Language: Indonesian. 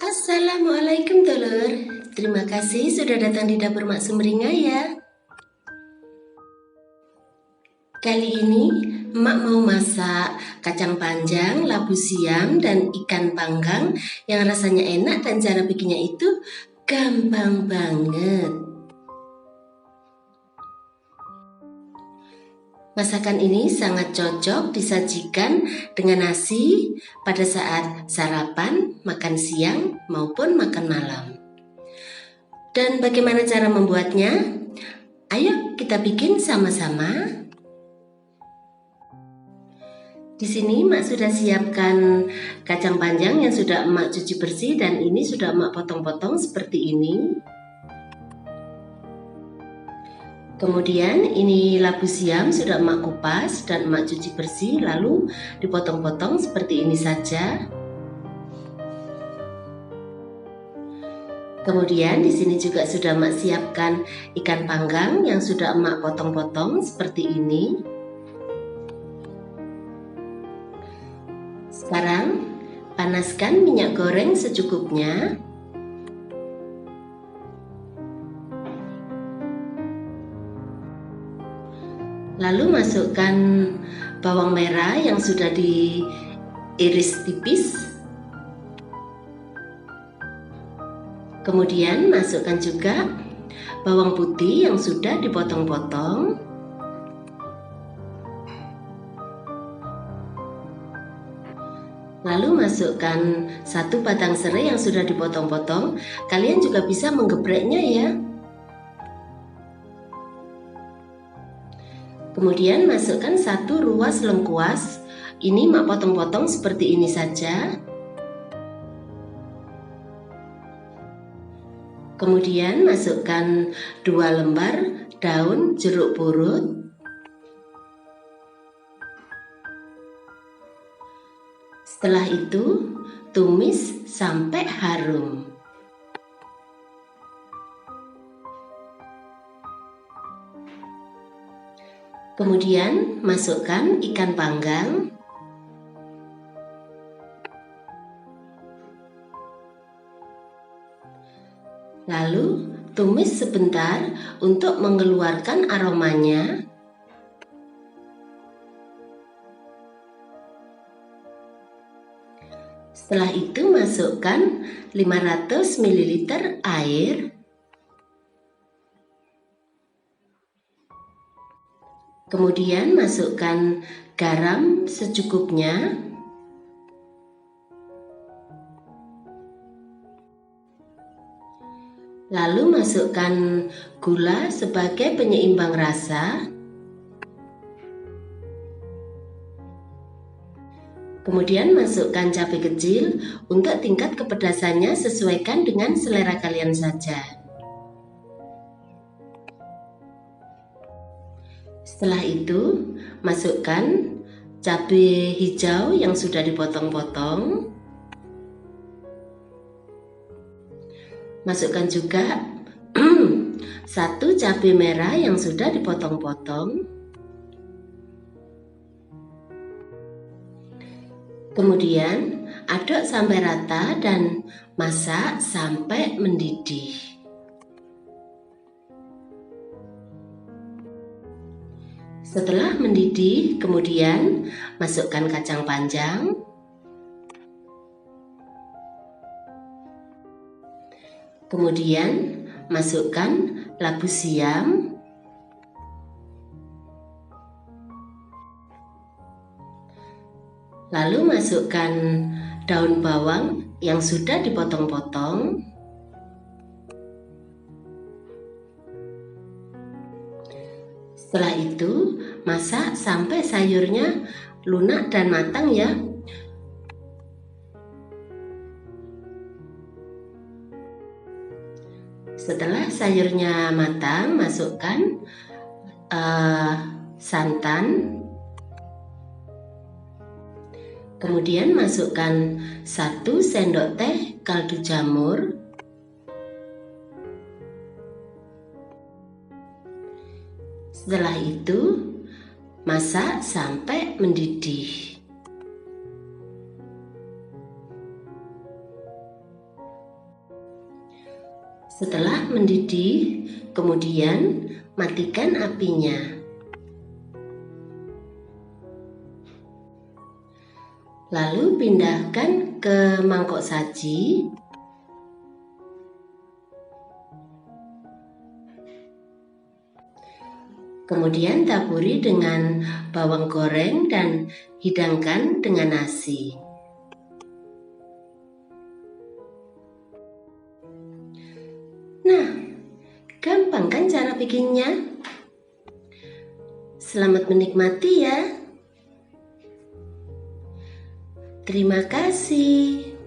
Assalamualaikum Dulur. Terima kasih sudah datang di dapur Mak Sumringah ya. Kali ini Mak mau masak kacang panjang, labu siam, dan ikan panggang yang rasanya enak dan cara bikinnya itu gampang banget. Masakan ini sangat cocok disajikan dengan nasi pada saat sarapan, makan siang, maupun makan malam. Dan bagaimana cara membuatnya? Ayo kita bikin sama-sama. Di sini Mak sudah siapkan kacang panjang yang sudah Mak cuci bersih dan ini sudah Mak potong-potong seperti ini. Kemudian ini labu siam sudah Mak kupas dan Mak cuci bersih lalu dipotong-potong seperti ini saja. Kemudian di sini juga sudah Mak siapkan ikan panggang yang sudah Mak potong-potong seperti ini. Sekarang panaskan minyak goreng secukupnya. Lalu masukkan bawang merah yang sudah diiris tipis. Kemudian masukkan juga bawang putih yang sudah dipotong-potong. Lalu masukkan 1 batang serai yang sudah dipotong-potong. Kalian juga bisa menggebreknya ya. Kemudian masukkan 1 ruas lengkuas. Ini Mak potong-potong seperti ini saja. Kemudian masukkan 2 lembar daun jeruk purut. Setelah itu tumis sampai harum. Kemudian masukkan ikan panggang. Lalu tumis sebentar untuk mengeluarkan aromanya. Setelah itu masukkan 500 ml air. Kemudian masukkan garam secukupnya. Lalu masukkan gula sebagai penyeimbang rasa. Kemudian masukkan cabai kecil. Untuk tingkat kepedasannya sesuaikan dengan selera kalian saja. Setelah itu, masukkan cabai hijau yang sudah dipotong-potong. Masukkan juga 1 cabai merah yang sudah dipotong-potong. Kemudian aduk sampai rata dan masak sampai mendidih. Setelah mendidih, kemudian masukkan kacang panjang. Kemudian masukkan labu siam. Lalu masukkan daun bawang yang sudah dipotong-potong. Setelah itu, masak sampai sayurnya lunak dan matang ya. Setelah sayurnya matang, masukkan santan. Kemudian masukkan 1 sendok teh kaldu jamur. Setelah itu, masak sampai mendidih. Setelah mendidih, kemudian matikan apinya. Lalu pindahkan ke mangkok saji. Kemudian taburi dengan bawang goreng dan hidangkan dengan nasi. Nah, gampang kan cara bikinnya? Selamat menikmati ya. Terima kasih.